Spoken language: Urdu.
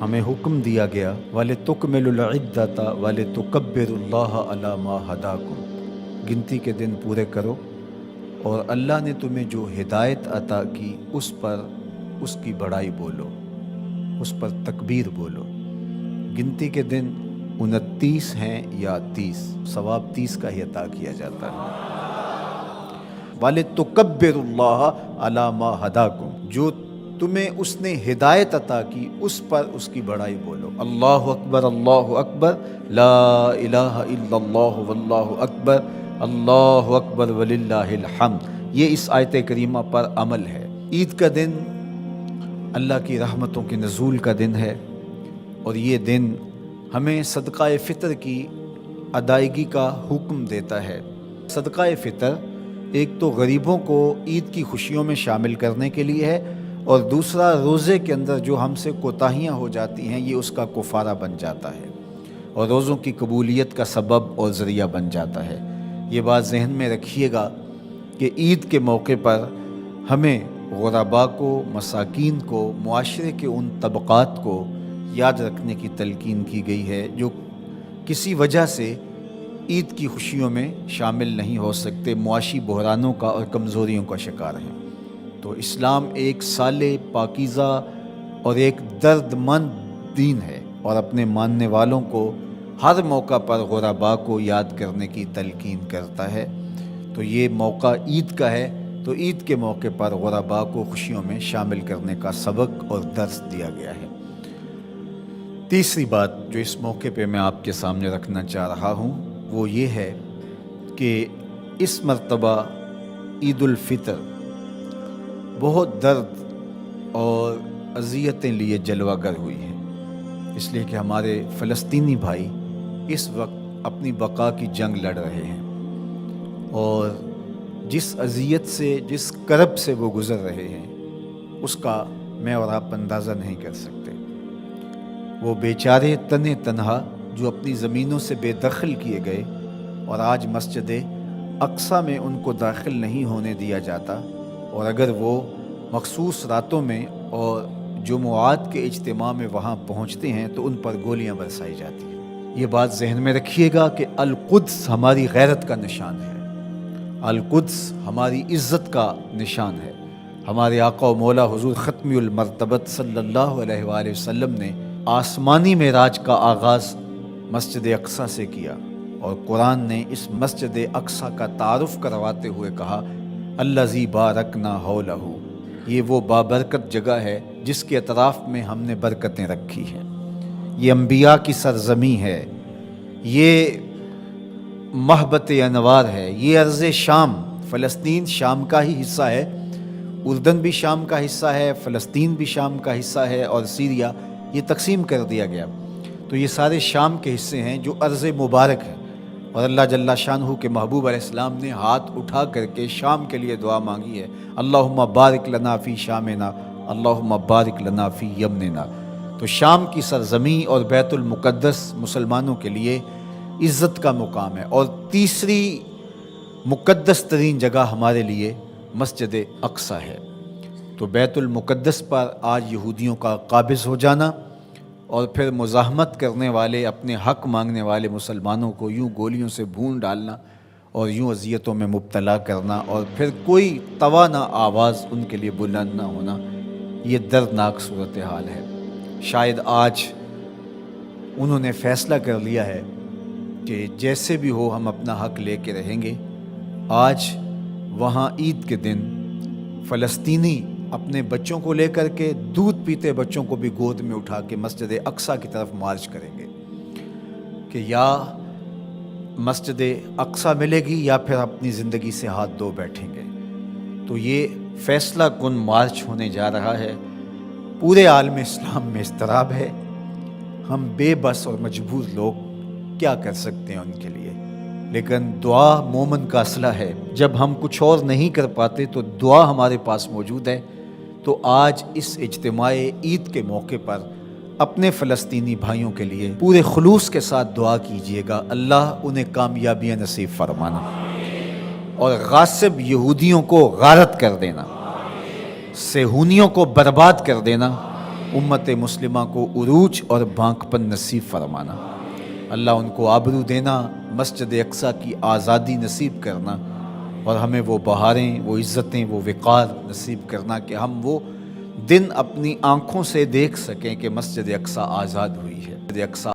ہمیں حکم دیا گیا وَلِتُكْمِلُوا الْعِدَّةَ وَلِتُكَبِّرُوا اللَّهَ عَلَى مَا هَدَاكُمْ، گنتی کے دن پورے کرو اور اللہ نے تمہیں جو ہدایت عطا کی اس پر اس کی بڑائی بولو، اس پر تکبیر بولو۔ گنتی کے دن 29 ہیں یا 30، ثواب 30 کا ہی عطا کیا جاتا ہے۔ وَلِتُكَبِّرُوا اللَّهَ عَلَى مَا هَدَاكُمْ، جو تمہیں اس نے ہدایت عطا کی اس پر اس کی بڑائی بولو۔ اللہ اکبر اللہ اکبر، لا الہ الا اللہ واللہ اکبر، اللہ اکبر وللہ الحمد۔ یہ اس آیت کریمہ پر عمل ہے۔ عید کا دن اللہ کی رحمتوں کے نزول کا دن ہے، اور یہ دن ہمیں صدقہ فطر کی ادائیگی کا حکم دیتا ہے۔ صدقہ فطر ایک تو غریبوں کو عید کی خوشیوں میں شامل کرنے کے لیے ہے، اور دوسرا روزے کے اندر جو ہم سے کوتاہیاں ہو جاتی ہیں یہ اس کا کفارہ بن جاتا ہے، اور روزوں کی قبولیت کا سبب اور ذریعہ بن جاتا ہے۔ یہ بات ذہن میں رکھیے گا کہ عید کے موقع پر ہمیں غرباء کو، مساکین کو، معاشرے کے ان طبقات کو یاد رکھنے کی تلقین کی گئی ہے جو کسی وجہ سے عید کی خوشیوں میں شامل نہیں ہو سکتے، معاشی بحرانوں کا اور کمزوریوں کا شکار ہیں۔ تو اسلام ایک صالح، پاکیزہ اور ایک درد مند دین ہے، اور اپنے ماننے والوں کو ہر موقع پر غرباء کو یاد کرنے کی تلقین کرتا ہے۔ تو یہ موقع عید کا ہے، تو عید کے موقع پر غرباء کو خوشیوں میں شامل کرنے کا سبق اور درس دیا گیا ہے۔ تیسری بات جو اس موقع پہ میں آپ کے سامنے رکھنا چاہ رہا ہوں وہ یہ ہے کہ اس مرتبہ عید الفطر بہت درد اور اذیتیں لیے جلوہ گر ہوئی ہیں، اس لیے کہ ہمارے فلسطینی بھائی اس وقت اپنی بقا کی جنگ لڑ رہے ہیں، اور جس اذیت سے، جس کرب سے وہ گزر رہے ہیں اس کا میں اور آپ اندازہ نہیں کر سکتے۔ وہ بیچارے تنے تنہا جو اپنی زمینوں سے بے دخل کیے گئے، اور آج مسجد اقصیٰ میں ان کو داخل نہیں ہونے دیا جاتا، اور اگر وہ مخصوص راتوں میں اور جمعات کے اجتماع میں وہاں پہنچتے ہیں تو ان پر گولیاں برسائی جاتی ہیں۔ یہ بات ذہن میں رکھیے گا کہ القدس ہماری غیرت کا نشان ہے، القدس ہماری عزت کا نشان ہے۔ ہمارے آقا و مولا حضور ختم المرتبت صلی اللہ علیہ وآلہ وسلم نے آسمانی معراج کا آغاز مسجد اقصیٰ سے کیا، اور قرآن نے اس مسجد اقصیٰ کا تعارف کرواتے ہوئے کہا الذی بارکنا حولہ، یہ وہ بابرکت جگہ ہے جس کے اطراف میں ہم نے برکتیں رکھی ہیں۔ یہ انبیاء کی سرزمین ہے، یہ محبت انوار ہے، یہ ارض شام، فلسطین شام کا ہی حصہ ہے، اردن بھی شام کا حصہ ہے، فلسطین بھی شام کا حصہ ہے، اور سیریا یہ تقسیم کر دیا گیا۔ تو یہ سارے شام کے حصے ہیں جو ارض مبارک ہے، اور اللہ جل شانہ کے محبوب علیہ السلام نے ہاتھ اٹھا کر کے شام کے لیے دعا مانگی ہے، اللہم بارک لنا فی شامنا، اللہم بارک لنا فی یمننا۔ تو شام کی سرزمین اور بیت المقدس مسلمانوں کے لیے عزت کا مقام ہے، اور تیسری مقدس ترین جگہ ہمارے لیے مسجد اقصیٰ ہے۔ تو بیت المقدس پر آج یہودیوں کا قابض ہو جانا، اور پھر مزاحمت کرنے والے، اپنے حق مانگنے والے مسلمانوں کو یوں گولیوں سے بھون ڈالنا اور یوں اذیتوں میں مبتلا کرنا، اور پھر کوئی توانا آواز ان کے لیے بلند نہ ہونا، یہ دردناک صورتحال ہے۔ شاید آج انہوں نے فیصلہ کر لیا ہے کہ جیسے بھی ہو ہم اپنا حق لے کے رہیں گے۔ آج وہاں عید کے دن فلسطینی اپنے بچوں کو لے کر کے، دودھ پیتے بچوں کو بھی گود میں اٹھا کے مسجد اقصیٰ کی طرف مارچ کریں گے کہ یا مسجد اقصیٰ ملے گی یا پھر اپنی زندگی سے ہاتھ دھو بیٹھیں گے۔ تو یہ فیصلہ کن مارچ ہونے جا رہا ہے۔ پورے عالم اسلام میں اضطراب ہے، ہم بے بس اور مجبور لوگ کیا کر سکتے ہیں ان کے لیے، لیکن دعا مومن کا اسلحہ ہے۔ جب ہم کچھ اور نہیں کر پاتے تو دعا ہمارے پاس موجود ہے۔ تو آج اس اجتماع عید کے موقع پر اپنے فلسطینی بھائیوں کے لیے پورے خلوص کے ساتھ دعا کیجیے گا، اللہ انہیں کامیابیاں نصیب فرمانا، اور غاصب یہودیوں کو غارت کر دینا، صہیونیوں کو برباد کر دینا، امت مسلمہ کو عروج اور بانکپن نصیب فرمانا، اللہ ان کو آبرو دینا، مسجد اقصیٰ کی آزادی نصیب کرنا، اور ہمیں وہ بہاریں، وہ عزتیں، وہ وقار نصیب کرنا کہ ہم وہ دن اپنی آنکھوں سے دیکھ سکیں کہ مسجد اقصیٰ آزاد ہوئی ہے۔ مسجد اقصیٰ